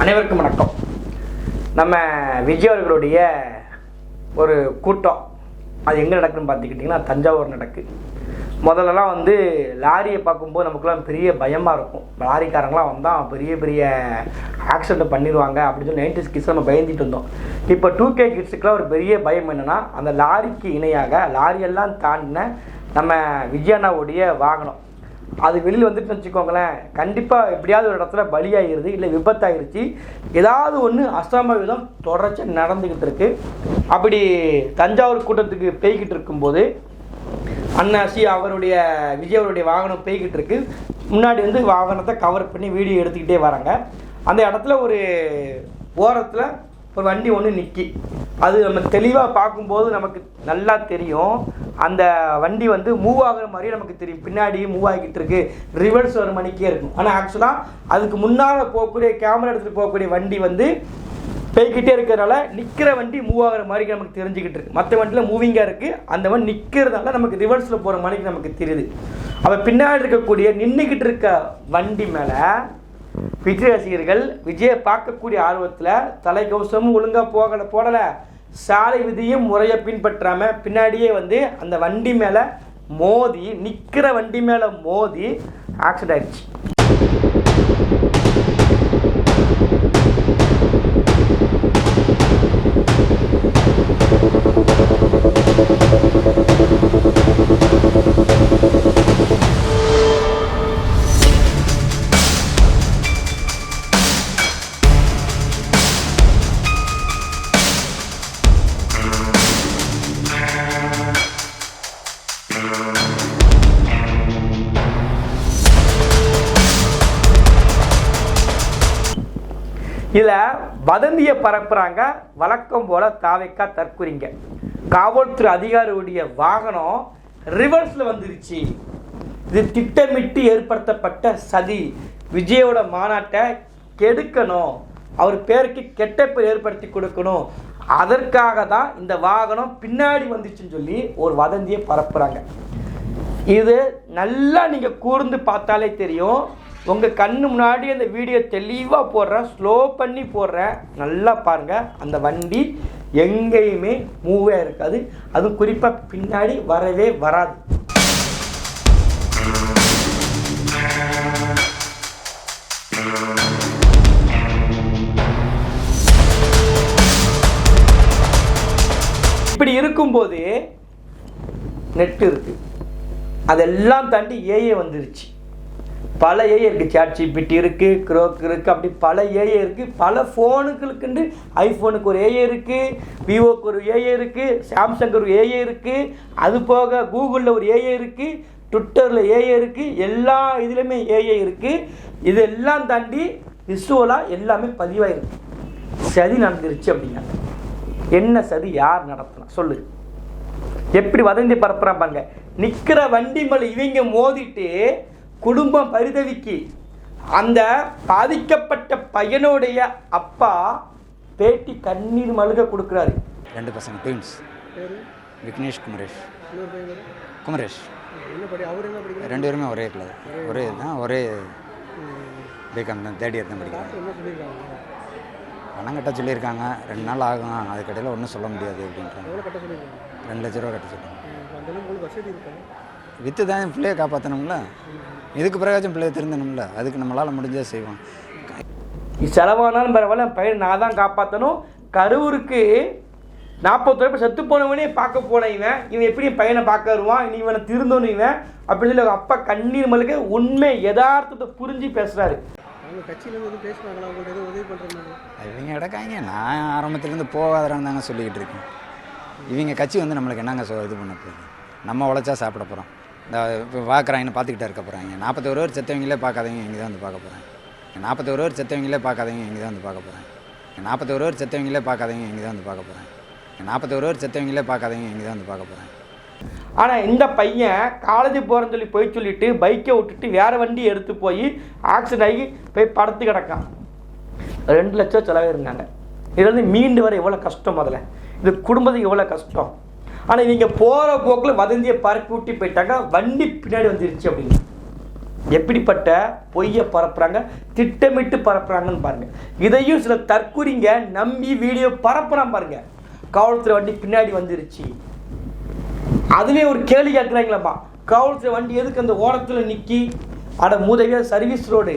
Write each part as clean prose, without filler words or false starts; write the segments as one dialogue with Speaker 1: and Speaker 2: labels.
Speaker 1: அனைவருக்கும் வணக்கம். நம்ம விஜய் அவர்களுடைய ஒரு கூட்டம் அது எங்கே நடக்குதுன்னு பார்த்துக்கிட்டிங்கன்னா தஞ்சாவூர் நடக்கு. முதல்லலாம் லாரியை பார்க்கும்போது நமக்குலாம் பெரிய பயமாக இருக்கும். லாரிக்காரங்களாம் வந்தால் பெரிய பெரிய ஆக்சிடென்ட் பண்ணிடுவாங்க அப்படின்னு சொல்லி 90s கிட்ஸ் நம்ம பயந்துட்டு இருந்தோம். இப்போ 2K கிட்ஸுக்கெலாம் ஒரு பெரிய பயம் என்னென்னா, அந்த லாரிக்கு இணையாக லாரியெல்லாம் தாண்டின நம்ம விஜயண்ணாவுடைய வாகனம் அது வெளியில் வந்துட்டு வச்சுக்கோங்களேன், கண்டிப்பாக எப்படியாவது ஒரு இடத்துல பலியாகிடுது, இல்லை விபத்தாகிருச்சு, ஏதாவது ஒன்று அசம்பாவிதம் தொடர்ச்சி நடந்துக்கிட்டு இருக்கு. அப்படி தஞ்சாவூர் கூட்டத்துக்கு போய்கிட்டு இருக்கும்போது அண்ணாசி அவருடைய விஜய் அவருடைய வாகனம் போய்கிட்டு இருக்கு. முன்னாடி வாகனத்தை கவர் பண்ணி வீடியோ எடுத்துக்கிட்டே வராங்க. அந்த இடத்துல ஒரு ஓரத்தில் ஒரு வண்டி ஒன்று நிற்கி, அது நம்ம தெளிவாக பார்க்கும்போது நமக்கு நல்லா தெரியும். அந்த வண்டி மூவ் ஆகிற மாதிரியே நமக்கு தெரியும். பின்னாடி மூவ் ஆகிக்கிட்டு இருக்கு, ரிவர்ஸ் ஒரு மணிக்கே இருக்கும். ஆனால் ஆக்சுவலாக அதுக்கு முன்னால் போகக்கூடிய கேமரா எடுத்துகிட்டு போகக்கூடிய வண்டி போய்கிட்டே இருக்கிறதுனால நிற்கிற வண்டி மூவ் ஆகிற மாதிரி நமக்கு தெரிஞ்சுக்கிட்டு இருக்கு. மற்ற வண்டியில் மூவிங்காக இருக்குது, அந்த வண்டி நிற்கிறதுனால நமக்கு ரிவர்ஸில் போகிற மாதிரிக்கு நமக்கு தெரியுது. அப்போ பின்னாடி இருக்கக்கூடிய நின்றுக்கிட்டு இருக்க வண்டி மேலே விஜய் ரசிகர்கள் விஜயை பார்க்கக்கூடிய ஆர்வத்தில் தலைக்கவசமும் ஒழுங்காக போடலை, சாலை விதியும் முறையை பின்பற்றாமல் பின்னாடியே அந்த வண்டி மேலே மோதி, நிற்கிற வண்டி மேலே மோதி ஆக்சிடென்ட் ஆயிடுச்சு. இதில் வதந்தியை பரப்புறாங்க. வழக்கம் போல தாவைக்கா தற்குறிங்க. காவல்துறை அதிகாரியுடைய வாகனம் ரிவர்ஸில் வந்துருச்சு. இது திட்டமிட்டு ஏற்படுத்தப்பட்ட சதி. விஜயோட மாநாட்டை கெடுக்கணும், அவர் பேருக்கு கெட்ட பேர் ஏற்படுத்தி கொடுக்கணும், அதற்காக தான் இந்த வாகனம் பின்னாடி வந்துச்சுன்னு சொல்லி ஒரு வதந்தியை பரப்புகிறாங்க. இது நல்லா நீங்கள் கூர்ந்து பார்த்தாலே தெரியும். உங்கள் கண்ணு முன்னாடி அந்த வீடியோ தெளிவாக போடுறேன், ஸ்லோ பண்ணி போடுறேன், நல்லா பாருங்கள். அந்த வண்டி எங்கேயுமே மூவே இருக்காது, அதுவும் குறிப்பாக பின்னாடி வரவே வராது. இப்படி இருக்கும்போது நெட் இருக்குது, அதெல்லாம் தாண்டி ஏஏ வந்துருச்சு. பல ஏஏ இருக்குது, ChatGPT இருக்குது, க்ரோக் இருக்குது, அப்படி பல ஏஏ இருக்குது. பல ஃபோனுக்குன்னு ஐஃபோனுக்கு ஒரு ஏஏ இருக்குது, விவோக்கு ஒரு ஏஏ இருக்குது, சாம்சங் ஒரு ஏஏ இருக்குது, அது போக கூகுளில் ஒரு ஏஏ இருக்குது, ட்விட்டரில் ஏஏ இருக்குது, எல்லா இதுலேயுமே ஏஏ இருக்குது. இதெல்லாம் தாண்டி விசுவலாக எல்லாமே பதிவாயிருக்கு. சதி நடந்துருச்சு அப்படிங்க. என்ன சதி, யார் நடத்தினா சொல்லு? எப்படி வதந்தி பரப்புறான் பாருங்க. நிற்கிற வண்டி மேலே இவங்க மோதிட்டு குடும்பம் பரிதவிக்கு. அந்த பாதிக்கப்பட்ட பையனுடைய அப்பா பேட்டி கண்ணீர் மல்க கொடுக்குறாரு.
Speaker 2: 2 பசங்க ட்வின்ஸ், விக்னேஷ், குமரேஷ் 2 பேருமே ஒரே கிளாஸ், ஒரே தான், ஒரே பிகாம் தான், 3rd இயர் தான் படிக்கிறாங்க. பணம் கட்ட சொல்லியிருக்காங்க, 2 நாள் ஆகும், அதுக்கடையில் ஒன்றும் சொல்ல முடியாது அப்படின்றாங்க. 2 லட்ச ரூபா கட்ட சொல்லுவாங்க. விற்று தான் பிள்ளையை காப்பாற்றணும்ல, இதுக்கு பிறகாச்சும் பிள்ளையை திருந்தணும்ல, அதுக்கு நம்மளால் முடிஞ்சதை செய்வோம்.
Speaker 1: செலவானாலும் பரவாயில்ல, பையன் நான் தான் காப்பாற்றணும். கரூருக்கு 40 ரூபாய் செத்து போனவனே பார்க்க போன இவன் எப்படி என் பையனை பார்க்க வருவான், இனி இவனை திருந்தணும் இவன் அப்படின்னு சொல்லி அப்பா கண்ணீர் மல்க உண்மை யதார்த்தத்தை புரிஞ்சு பேசுகிறாரு.
Speaker 2: இவங்க இடக்காங்க, நான் ஆரம்பத்துலேருந்து போகாதறான்னு தாங்க சொல்லிக்கிட்டு இருக்கேன். இவங்க கட்சி நம்மளுக்கு என்னங்க இது பண்ண போகுது? நம்ம உழைச்சா சாப்பிட போகிறோம். இந்த இப்போ பார்க்குறாங்கன்னு பார்த்துக்கிட்டே இருக்க போகிறாங்க. 41 பேர் செத்தவங்களே பார்க்காதவங்க இங்கே தான் பார்க்க போகிறாங்க. 41 பேர் செத்தவங்களே பார்க்காதவங்க இங்கே தான் பார்க்க போகிறாங்க. 41 பேர் செத்தவங்களே பார்க்காதவங்க இங்கே தான் பார்க்க போகிறாங்க. 41 பேர் செத்தவங்களே பார்க்காதவங்க இங்கே தான் பார்க்க போகிறாங்க.
Speaker 1: ஆனால் இந்த பையன் காலேஜ் போகிறேன்னு சொல்லி போய் சொல்லிவிட்டு பைக்கை விட்டுட்டு வேறு வண்டி எடுத்து போய் ஆக்சிடென்ட் ஆகி போய் படுத்து கிடக்கான். 2 லட்சம் செலவாயிருந்தாங்க. இதுலேருந்து மீண்டு வர எவ்வளோ கஷ்டம், முதல்ல இது குடும்பத்துக்கு எவ்வளோ கஷ்டம். ஆனால் இவங்க போகிற போக்கில் வதந்தியை பறக்கி விட்டு போயிட்டாங்க, வண்டி பின்னாடி வந்துருச்சு அப்படின்னு. எப்படிப்பட்ட பொய்யை பரப்புறாங்க, திட்டமிட்டு பரப்புறாங்கன்னு பாருங்கள். இதையும் சில தற்குறிங்க நம்பி வீடியோ பரப்புறான் பாருங்க. காவல்துறை வண்டி பின்னாடி வந்துருச்சு, அதுவே ஒரு கேள்வி கேட்குறாங்களப்பா, காவல்துறை வண்டி எதுக்கு அந்த ஓரத்தில் நிற்கி? அட மூதவியா, சர்வீஸ் ரோடு,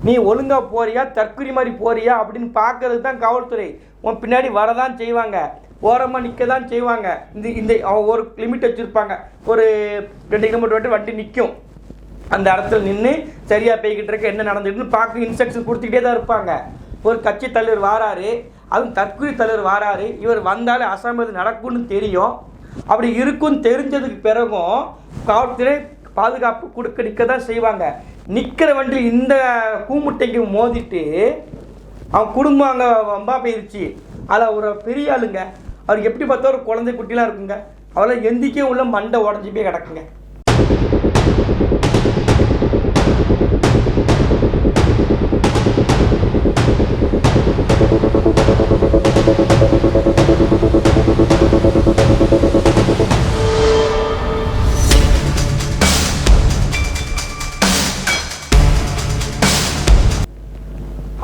Speaker 1: நீ ஒழுங்காக போறியா தற்குறி மாதிரி போறியா அப்படின்னு பார்க்கறது தான் காவல்துறை. உன் பின்னாடி வரதான் செய்வாங்க, ஓரமாக நிற்க தான் செய்வாங்க. இந்த ஒரு லிமிட் வச்சுருப்பாங்க, ஒரு 2 கிலோமீட்டர் வண்டி வண்டி நிற்கும். அந்த இடத்துல நின்று சரியாக போய்கிட்டு இருக்க என்ன நடந்துட்டுன்னு பார்க்க இன்ஸ்ட்ரக்ஷன் கொடுத்துக்கிட்டே தான் இருப்பாங்க. ஒரு கட்சி தலைவர் வாராரு, அதுவும் தற்குறி தலைவர் வாராரு, இவர் வந்தாலே அசம்பது நடக்கும்னு தெரியும். அப்படி இருக்குன்னு தெரிஞ்சதுக்கு பிறகும் காவல்துறை பாதுகாப்பு கொடுக்க நிற்க தான் செய்வாங்க. நிற்கிற வண்டி இந்த கூமுட்டைக்கு மோதிட்டு அவன் குடும்பம் அங்கே வம்பா போயிடுச்சு. அதில் ஒரு பெரிய ஆளுங்க, அவருக்கு எப்படி பார்த்தா ஒரு குழந்தை குட்டிலாம் இருக்குங்க, அவெல்லாம் எந்திக்கே உள்ள மண்டை உடஞ்சி போய் கிடக்குங்க.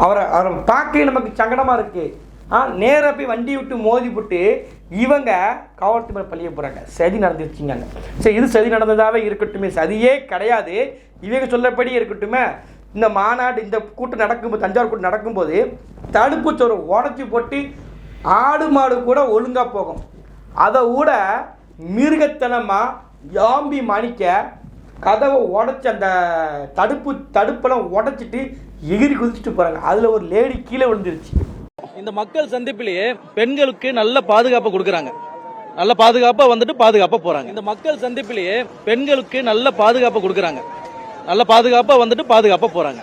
Speaker 1: அவரை பார்க்க நமக்கு சங்கடமாக இருக்குது. நேராக போய் வண்டி விட்டு மோதி விட்டு இவங்க காவல்துறை பள்ளிய போகிறாங்க. சதி நடந்துருச்சுங்க. சரி, இது சதி நடந்ததாகவே இருக்கட்டுமே, சதியே கிடையாது, இவங்க சொல்லப்படி இருக்கட்டுமே. இந்த மாநாடு, இந்த கூட்டம் நடக்கும்போது, தஞ்சாவூர் கூட்டம் நடக்கும்போது தடுப்புச்சோறு உடச்சி போட்டு ஆடு மாடு கூட ஒழுங்காக போகும். அதை கூட மிருகத்தனமாக யாம்பி மணிக்க கதவை உடச்சி அந்த தடுப்பெல்லாம் உடச்சிட்டு எகிரி குதிச்சுட்டு போகிறாங்க. அதில் ஒரு லேடி கீழே விழுந்துருச்சு.
Speaker 3: இந்த மக்கள் சந்திப்பிலேயே பெண்களுக்கு நல்ல பாதுகாப்பு கொடுக்குறாங்க, நல்ல பாதுகாப்பாக வந்துட்டு பாதுகாப்பாக போகிறாங்க. இந்த மக்கள் சந்திப்பிலேயே பெண்களுக்கு நல்ல பாதுகாப்பு கொடுக்குறாங்க, நல்ல பாதுகாப்பாக வந்துட்டு பாதுகாப்பாக போகிறாங்க.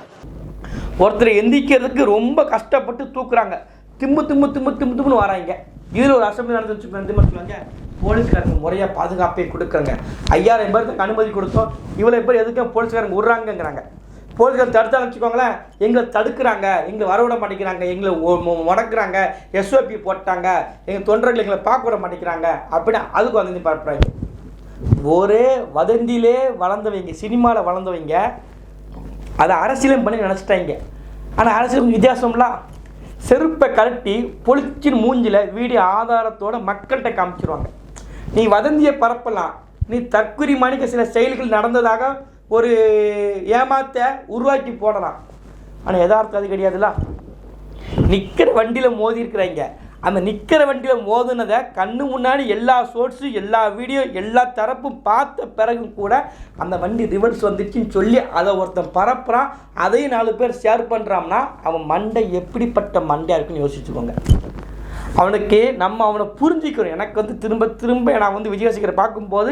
Speaker 1: ஒருத்தர் எந்திக்கிறதுக்கு ரொம்ப கஷ்டப்பட்டு தூக்குறாங்க, திம்முன்னு வராங்க. இதில் ஒரு அசம்பிளி நடந்துச்சு, போலீஸ்காரங்க முறையாக பாதுகாப்பை கொடுக்குறாங்க. 5000 பேருக்கு அனுமதி கொடுத்தோம், இவ்வளோ பேர் எதுக்கு போலீஸ்காரங்க விட்றாங்கங்கிறாங்க. போலீஸ்காரங்க தடுத்தாலும் வச்சுக்கோங்களேன், எங்களை தடுக்கிறாங்க, எங்களை வரவிட மாட்டேங்கிறாங்க, எங்களை முடக்குறாங்க, SOP போட்டாங்க, எங்கள் தொண்டர்கள் எங்களை பார்க்க விட மாட்டேங்கிறாங்க அப்படின்னு அதுக்கு வந்து பார்க்குறாங்க. ஒரே வதந்தியிலே வளர்ந்தவங்க, சினிமாவில் வளர்ந்தவங்க அதை அரசியலும் பண்ணி நினச்சிட்டாங்க. ஆனால் அரசியல் வித்தியாசம்லாம் செருப்பை கழட்டி பொலிச்சின் மூஞ்சில் வீடியோ ஆதாரத்தோடு மக்கள்கிட்ட காமிச்சிருவாங்க. நீ வதந்தியை பரப்பலாம், நீ தற்குறி மணிக்க சில செயல்கள் நடந்ததாக ஒரு ஏமாத்த உருவாக்கி போடலாம், ஆனால் யதார்த்தம் அது கிடையாதுல்ல. நிற்கிற வண்டியில் மோதி இருக்கிறாங்க, அந்த நிற்கிற வண்டியில் மோதுனதை கண்ணு முன்னாடி எல்லா சோர்ஸு, எல்லா வீடியோ, எல்லா தரப்பும் பார்த்த பிறகும் கூட அந்த வண்டி ரிவர்ஸ் வந்துச்சுன்னு சொல்லி அதை ஒருத்தன் பரப்புறான், அதையும் 4 பேர் ஷேர் பண்ணுறான்னா அவன் மண்டை எப்படிப்பட்ட மண்டையாக இருக்குன்னு யோசிச்சுக்கோங்க. அவனுக்கு நம்ம அவனை புரிஞ்சிக்கிறோம். எனக்கு வந்து திரும்ப திரும்ப நான் வந்து விஜயசேகரை பார்க்கும்போது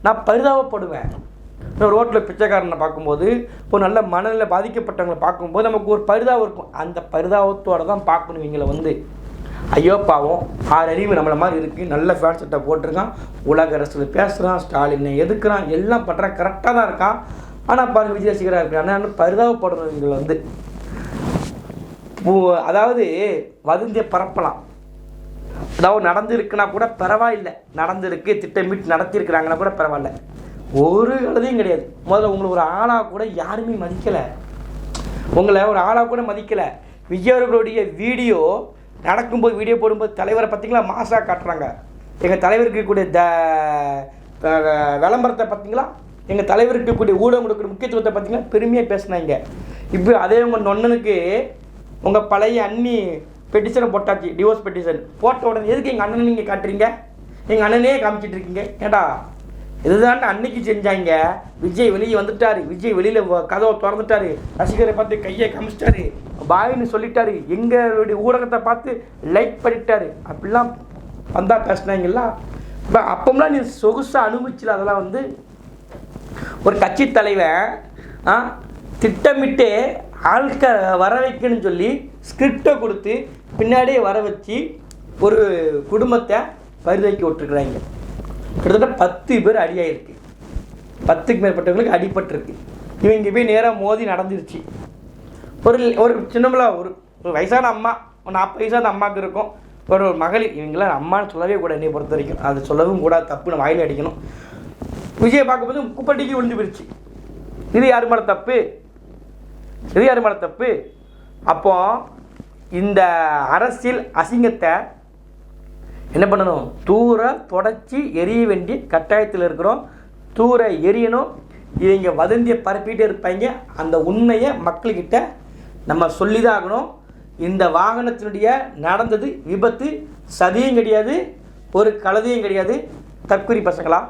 Speaker 1: நான் பரிதாபப்படுவேன். ரோட்டில் பிச்சைக்காரனை பார்க்கும்போது, ஒரு நல்ல மனநிலை பாதிக்கப்பட்டவங்களை பார்க்கும்போது நமக்கு ஒரு பரிதாபம் இருக்கும். அந்த பரிதாபத்தோடு தான் பார்க்கணும். இவங்களை வந்து ஐயோ பாவம், 6 அறிவு நம்மளை மாதிரி இருக்குது, நல்ல ஃபேன் சட்டை போட்டிருக்கான், உலக அரசில் பேசுகிறான், ஸ்டாலினை எதுக்குறான், எல்லாம் பண்ணுறான், கரெக்டாக தான் இருக்கான். ஆனால் பாருங்க விஜயசேகராக இருக்கான். ஆனால் பரிதாபப்படணும் இவங்களை வந்து. அதாவது வதந்தியை பரப்பலாம், அதாவது நடந்துருக்குன்னா கூட பரவாயில்லை, நடந்திருக்கு திட்டமிட்டு நடத்தியிருக்கிறாங்கன்னா கூட பரவாயில்ல, ஒரு கழுதையும் கிடையாது. முதல்ல உங்களை ஒரு ஆளாக கூட யாருமே மதிக்கலை, உங்களை ஒரு ஆளாக கூட மதிக்கலை. விஜயவர்களுடைய வீடியோ நடக்கும்போது, வீடியோ போடும்போது தலைவரை பார்த்தீங்களா மாசாக காட்டுறாங்க. எங்கள் தலைவருக்கு இருக்கக்கூடிய விளம்பரத்தை பார்த்தீங்களா, எங்கள் தலைவருக்கு இருக்கக்கூடிய ஊடகம் கொடுக்குற முக்கியத்துவத்தை பார்த்தீங்கன்னா பெருமையாக பேசினாங்க. இப்போ அதே உங்கள் நொண்ணனுக்கு உங்கள் பழைய அண்ணி பெட்டிஷனை போட்டாச்சு, டிவோர்ஸ் பெட்டிஷன் போட்ட உடனே எதுக்கு எங்கள் அண்ணனை நீங்கள் காட்டுறீங்க, எங்கள் அண்ணனே காமிச்சிட்டு இருக்கீங்க? ஏண்டா இதுதான் அன்னைக்கு செஞ்சாங்க. விஜய் வெளியே வந்துட்டாரு, விஜய் வெளியில் கதவை திறந்துட்டாரு, ரசிகரை பார்த்து கையை காமிச்சிட்டாரு, பாயின்னு சொல்லிட்டாரு, எங்களுடைய ஊடகத்தை பார்த்து லைக் பண்ணிட்டாரு, அப்படிலாம் வந்தால் பேசினாங்களா? இப்போ அப்போம்லாம் நீ சொகுசாக அனுபவிச்சில. அதெல்லாம் வந்து ஒரு கட்சி தலைவன் திட்டமிட்டு ஆட்கள் வர வைக்கணும்னு சொல்லி ஸ்கிரிப்டை கொடுத்து பின்னாடியே வர வச்சு ஒரு குடும்பத்தை பரிதைக்கி விட்டுருக்குறாங்க. கிட்டத்தட்ட 10 பேர் அடியாயிருக்கு, 10க்கு மேற்பட்டவங்களுக்கு அடிபட்டிருக்கு. இவங்க போய் நேராக மோதி நடந்துருச்சு. ஒரு சின்னமில்ல ஒரு வயசான அம்மா, ஒரு 40 வயசான அம்மாவுக்கு இருக்கும், ஒரு மகளிர், இவங்களாம் அம்மான்னு சொல்லவே கூட என்னை பொறுத்த வரைக்கும், அது சொல்லவும் கூட தப்புன்னு வாயில அடிக்கணும். விஜயை பார்க்கும்போது குப்பட்டிக்கு விழுந்து போயிடுச்சு. இது யார் மேலே தப்பு? இது யார் மேலே தப்பு? அப்போ இந்த அரசியல் அசிங்கத்தை என்ன பண்ணணும்? தூர தொடச்சி எரிய வேண்டிய கட்டாயத்தில் இருக்கிறோம். தூர எரியணும். இவங்க வதந்தியை பரப்பிகிட்டே இருப்பாங்க. அந்த உண்மையை மக்கள்கிட்ட நம்ம சொல்லி தான் ஆகணும். இந்த வாகனத்தினுடைய நடந்தது விபத்து, சதியும் கிடையாது, ஒரு கழுதையும் கிடையாது. தற்கொலை பசங்களா